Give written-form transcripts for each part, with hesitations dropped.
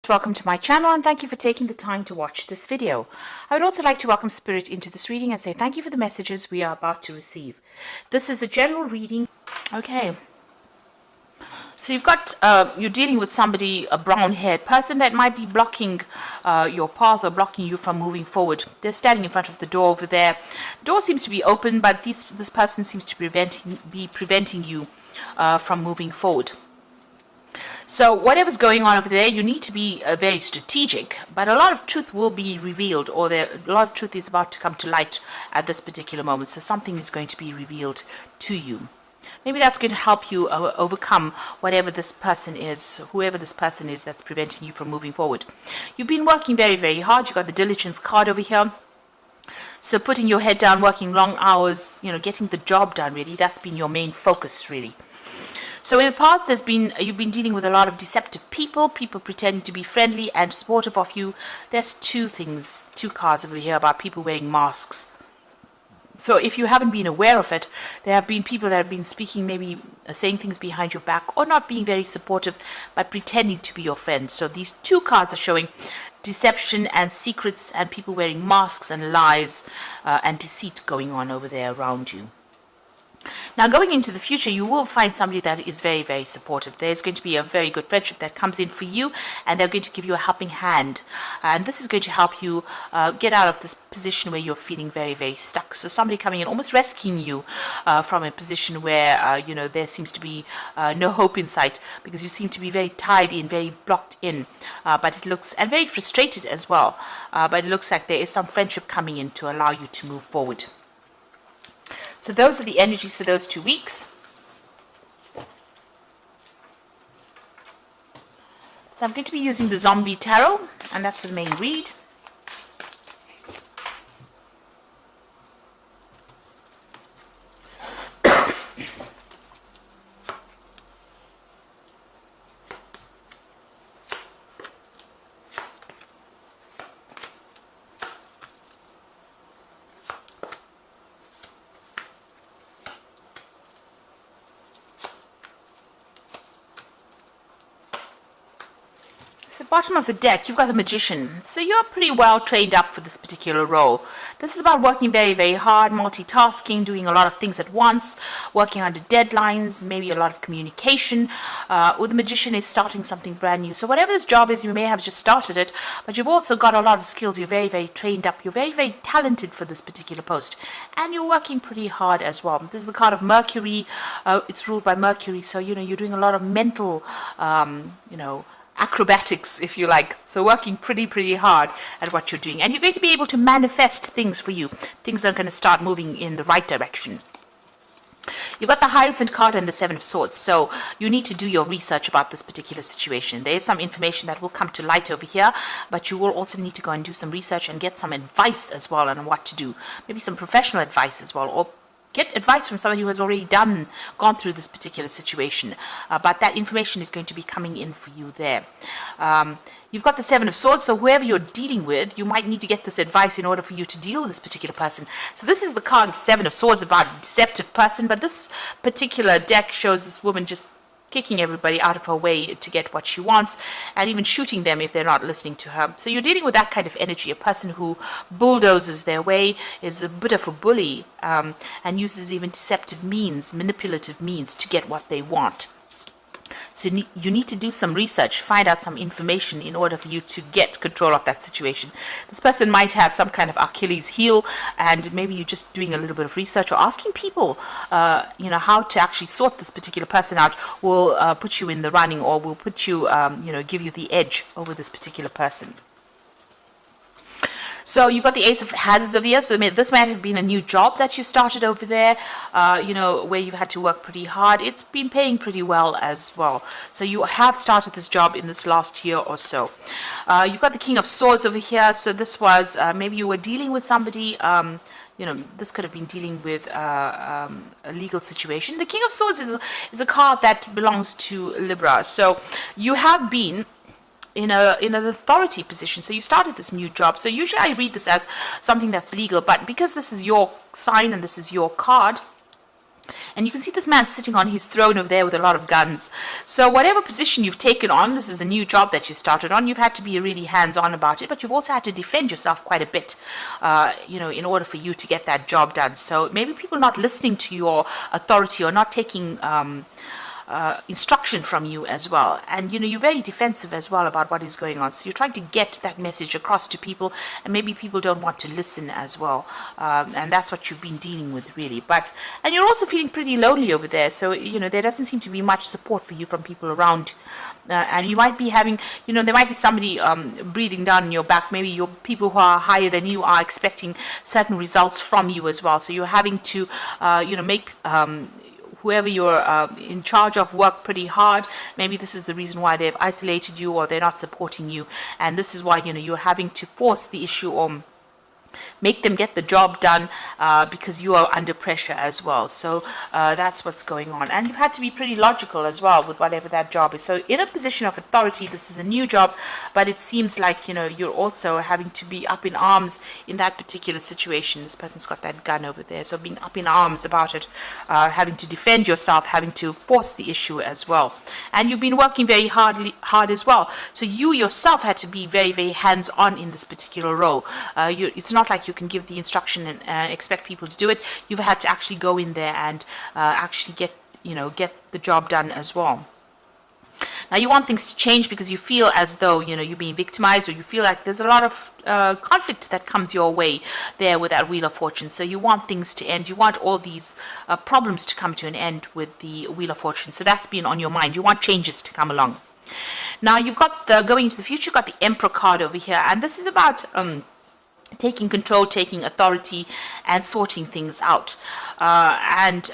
Welcome to my channel and thank you for taking the time to watch this video. I would also like to welcome Spirit into this reading and say thank you for the messages we are about to receive. This is a general reading. Okay. So you've got, you're dealing with somebody, a brown-haired person that might be blocking your path or blocking you from moving forward. They're standing in front of the door over there. The door seems to be open, but this person seems to be preventing you from moving forward. So whatever's going on over there, you need to be very strategic, but a lot of truth will be revealed, or a lot of truth is about to come to light at this particular moment. So something is going to be revealed to you. Maybe that's going to help you overcome whatever this person is, whoever this person is that's preventing you from moving forward. You've been working very, very hard. You've got the diligence card over here. So putting your head down, working long hours, getting the job done, really, that's been your main focus, really. So in the past, you've been dealing with a lot of deceptive people pretending to be friendly and supportive of you. There's two cards over here about people wearing masks. So if you haven't been aware of it, there have been people that have been speaking, maybe saying things behind your back, or not being very supportive, but pretending to be your friends. So these two cards are showing deception and secrets and people wearing masks and lies and deceit going on over there around you. Now, going into the future, you will find somebody that is very, very supportive. There's going to be a very good friendship that comes in for you, and they're going to give you a helping hand. And this is going to help you get out of this position where you're feeling very, very stuck. So somebody coming in, almost rescuing you from a position where, there seems to be no hope in sight, because you seem to be very tied in, very blocked in. But it looks, and very frustrated as well. But it looks like there is some friendship coming in to allow you to move forward. So those are the energies for those 2 weeks. So I'm going to be using the Zombie Tarot, and that's for the main read. So bottom of the deck, you've got the Magician. So you're pretty well trained up for this particular role. This is about working very, very hard, multitasking, doing a lot of things at once, working under deadlines, maybe a lot of communication. Or the Magician is starting something brand new. So whatever this job is, you may have just started it, but you've also got a lot of skills. You're very, very trained up. You're very, very talented for this particular post. And you're working pretty hard as well. This is the card of Mercury. It's ruled by Mercury. So, you're doing a lot of mental, acrobatics, if you like. So working pretty hard at what you're doing. And you're going to be able to manifest things for you. Things are going to start moving in the right direction. You've got the Hierophant card and the Seven of Swords. So you need to do your research about this particular situation. There is some information that will come to light over here, but you will also need to go and do some research and get some advice as well on what to do. Maybe some professional advice as well, or get advice from somebody who has already gone through this particular situation. But that information is going to be coming in for you there. You've got the Seven of Swords, so whoever you're dealing with, you might need to get this advice in order for you to deal with this particular person. So this is the card of Seven of Swords about a deceptive person, but this particular deck shows this woman just kicking everybody out of her way to get what she wants, and even shooting them if they're not listening to her. So you're dealing with that kind of energy, a person who bulldozes their way, is a bit of a bully, and uses even deceptive means, manipulative means to get what they want. So you need to do some research, find out some information in order for you to get control of that situation. This person might have some kind of Achilles heel, and maybe you're just doing a little bit of research or asking people, how to actually sort this particular person out will put you in the running, or will put you, give you the edge over this particular person. So you've got the Ace of Hazards over here. So this might have been a new job that you started over there, where you've had to work pretty hard. It's been paying pretty well as well. So you have started this job in this last year or so. You've got the King of Swords over here. So this was, maybe you were dealing with somebody, this could have been dealing with a legal situation. The King of Swords is a card that belongs to Libra. So you have been in an authority position. So you started this new job. So usually I read this as something that's legal, but because this is your sign and this is your card, And you can see this man sitting on his throne over there with a lot of guns. So whatever position you've taken on, this is a new job that you started on, you've had to be really hands-on about it, but you've also had to defend yourself quite a bit, in order for you to get that job done. So maybe people not listening to your authority or not taking instruction from you as well, and you're very defensive as well about what is going on, so you're trying to get that message across to people, and maybe people don't want to listen as well, and that's what you've been dealing with really. And you're also feeling pretty lonely over there, so there doesn't seem to be much support for you from people around, and you might be having, there might be somebody breathing down your back. Maybe your people who are higher than you are expecting certain results from you as well, so you're having to make whoever you're in charge of work pretty hard. Maybe this is the reason why they've isolated you, or they're not supporting you, and this is why you're having to force the issue or make them get the job done, because you are under pressure as well. So that's what's going on, and you've had to be pretty logical as well with whatever that job is. So in a position of authority, this is a new job, but it seems like you're also having to be up in arms in that particular situation. This person's got that gun over there, so being up in arms about it, having to defend yourself, having to force the issue as well. And you've been working very hard as well, so you yourself had to be very, very hands-on in this particular role. It's not like you can give the instruction and expect people to do it. You've had to actually go in there and actually get the job done as well. Now you want things to change because you feel as though you're being victimized, or you feel like there's a lot of conflict that comes your way there with that Wheel of Fortune. So you want things to end. You want all these problems to come to an end with the Wheel of Fortune. So that's been on your mind. You want changes to come along. Now you've got going into the future. You've got the Emperor card over here, and this is about taking control, taking authority, and sorting things out, and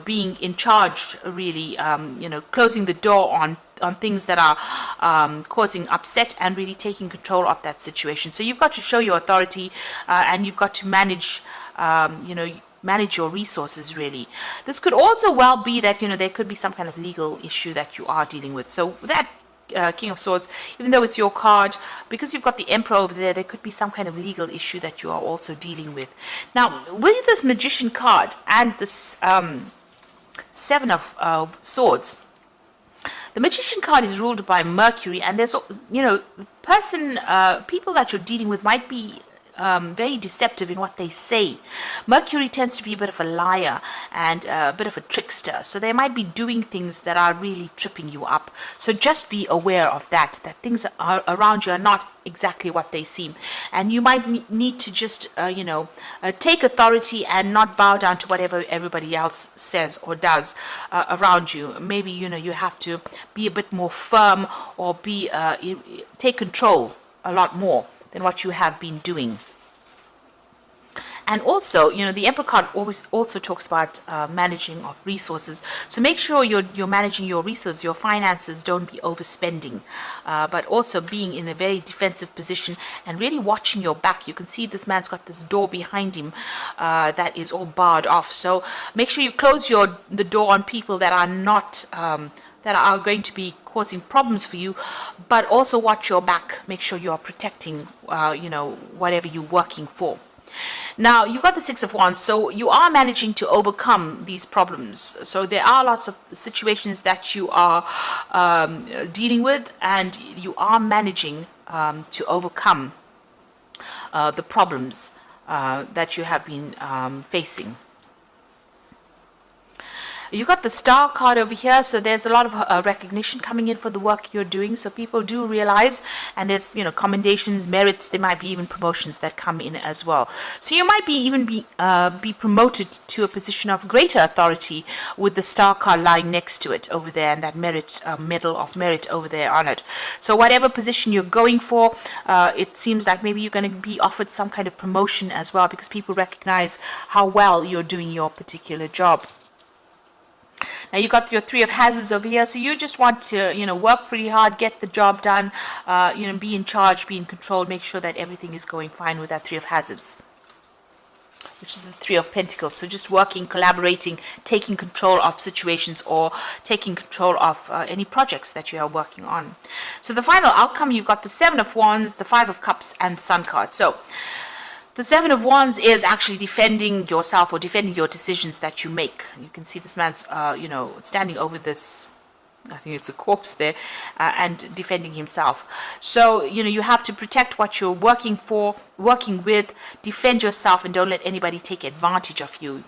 being in charge, really, closing the door on things that are causing upset, and really taking control of that situation. So you've got to show your authority, and you've got to manage manage your resources, really. This could also well be that there could be some kind of legal issue that you are dealing with. So that King of Swords, even though it's your card, because you've got the Emperor over there, there could be some kind of legal issue that you are also dealing with. Now, with this Magician card and this Seven of Swords, the Magician card is ruled by Mercury, and there's people that you're dealing with might be very deceptive in what they say. Mercury tends to be a bit of a liar and a bit of a trickster, so they might be doing things that are really tripping you up. So just be aware of that things are around you are not exactly what they seem, and you might need to just take authority and not bow down to whatever everybody else says or does around you. Maybe you have to be a bit more firm, or take control a lot more than what you have been doing. And also, the Emperor card always also talks about managing of resources. So make sure you're managing your resources, your finances. Don't be overspending, but also being in a very defensive position and really watching your back. You can see this man's got this door behind him that is all barred off. So make sure you close the door on people that are not that are going to be causing problems for you, but also watch your back. Make sure you are protecting, whatever you're working for. Now, you've got the Six of Wands, so you are managing to overcome these problems. So there are lots of situations that you are dealing with, and you are managing to overcome the problems that you have been facing. You've got the Star card over here, so there's a lot of recognition coming in for the work you're doing. So people do realize, and there's commendations, merits. There might be even promotions that come in as well. So you might be promoted to a position of greater authority with the Star card lying next to it over there, and that medal of merit over there on it. So whatever position you're going for, it seems like maybe you're going to be offered some kind of promotion as well, because people recognize how well you're doing your particular job. Now you got your Three of Hazards over here, so you just want to, work pretty hard, get the job done, be in charge, be in control, make sure that everything is going fine with that Three of Hazards, which is the Three of Pentacles. So just working, collaborating, taking control of situations, or taking control of any projects that you are working on. So the final outcome, you've got the Seven of Wands, the Five of Cups, and the Sun card. So The Seven of Wands is actually defending yourself or defending your decisions that you make. You can see this man's, standing over this, I think it's a corpse there, and defending himself. So, you have to protect what you're working for, working with, defend yourself, and don't let anybody take advantage of you.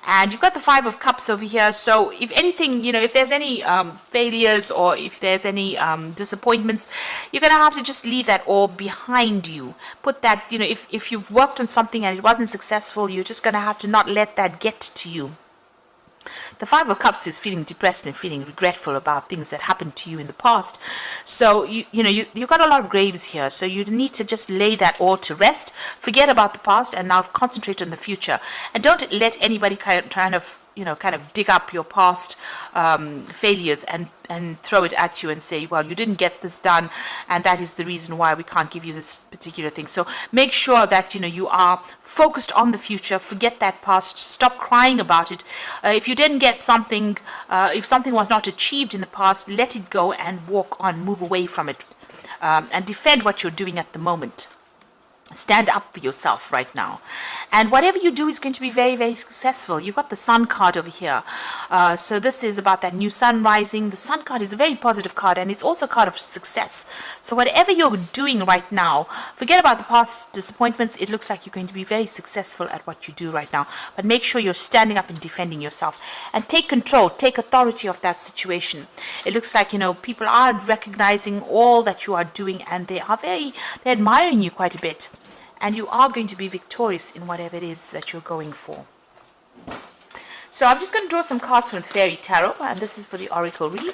And you've got the Five of Cups over here. So if anything, if there's any failures or if there's any disappointments, you're going to have to just leave that all behind you. Put that, if you've worked on something and it wasn't successful, you're just going to have to not let that get to you. The Five of Cups is feeling depressed and feeling regretful about things that happened to you in the past. So, you've got a lot of graves here. So you need to just lay that all to rest. Forget about the past and now concentrate on the future. And don't let anybody kind of dig up your past failures and throw it at you and say, well, you didn't get this done, and that is the reason why we can't give you this particular thing. So make sure that you are focused on the future. Forget that past. Stop crying about it. If you didn't get something, if something was not achieved in the past, let it go and walk on, move away from it, and defend what you're doing at the moment. Stand up for yourself right now. And whatever you do is going to be very, very successful. You've got the Sun card over here. So this is about that new sun rising. The Sun card is a very positive card, and it's also a card of success. So whatever you're doing right now, forget about the past disappointments. It looks like you're going to be very successful at what you do right now. But make sure you're standing up and defending yourself. And take control, take authority of that situation. It looks like, people are recognizing all that you are doing, and they're admiring you quite a bit. And you are going to be victorious in whatever it is that you're going for. So I'm just going to draw some cards from the Fairy Tarot, and this is for the Oracle read.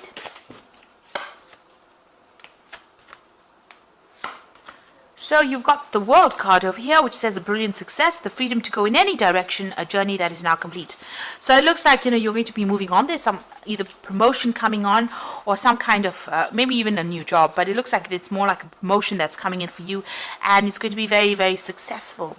So you've got the World card over here, which says a brilliant success, the freedom to go in any direction, a journey that is now complete. So it looks like, you're going to be moving on. There's some either promotion coming on or some kind of, maybe even a new job. But it looks like it's more like a promotion that's coming in for you. And it's going to be very, very successful.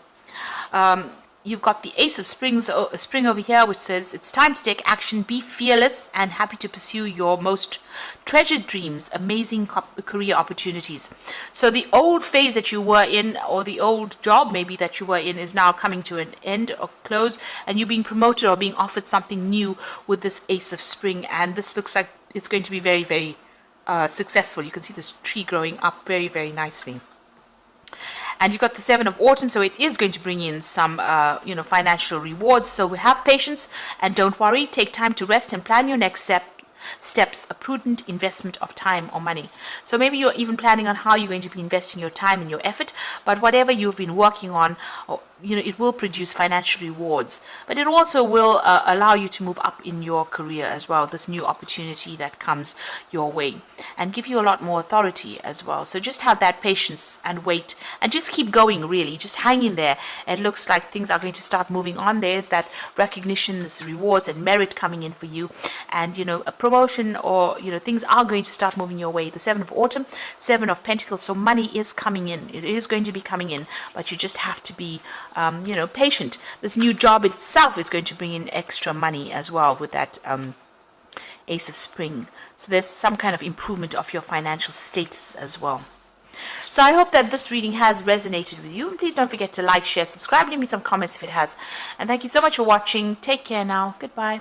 You've got the Ace of Spring over here, which says it's time to take action, be fearless, and happy to pursue your most treasured dreams, amazing career opportunities. So the old phase that you were in, or the old job maybe that you were in, is now coming to an end or close, and you're being promoted or being offered something new with this Ace of Spring. And this looks like it's going to be very, very successful. You can see this tree growing up very, very nicely. And you've got the Seven of Autumn, so it is going to bring in some, financial rewards. So have patience and don't worry. Take time to rest and plan your next steps, a prudent investment of time or money. So maybe you're even planning on how you're going to be investing your time and your effort, but whatever you've been working on, it will produce financial rewards, but it also will allow you to move up in your career as well, this new opportunity that comes your way, and give you a lot more authority as well. So just have that patience and wait, and just keep going, really. Just hang in there. It looks like things are going to start moving on. There's that recognition, this rewards and merit coming in for you, and a promotion, or things are going to start moving your way. The Seven of Autumn, Seven of Pentacles, so money is coming in. It is going to be coming in, but you just have to be patient. This new job itself is going to bring in extra money as well with that Ace of Spring. So there's some kind of improvement of your financial status as well. So I hope that this reading has resonated with you. And please don't forget to like, share, subscribe, leave me some comments if it has. And thank you so much for watching. Take care now. Goodbye.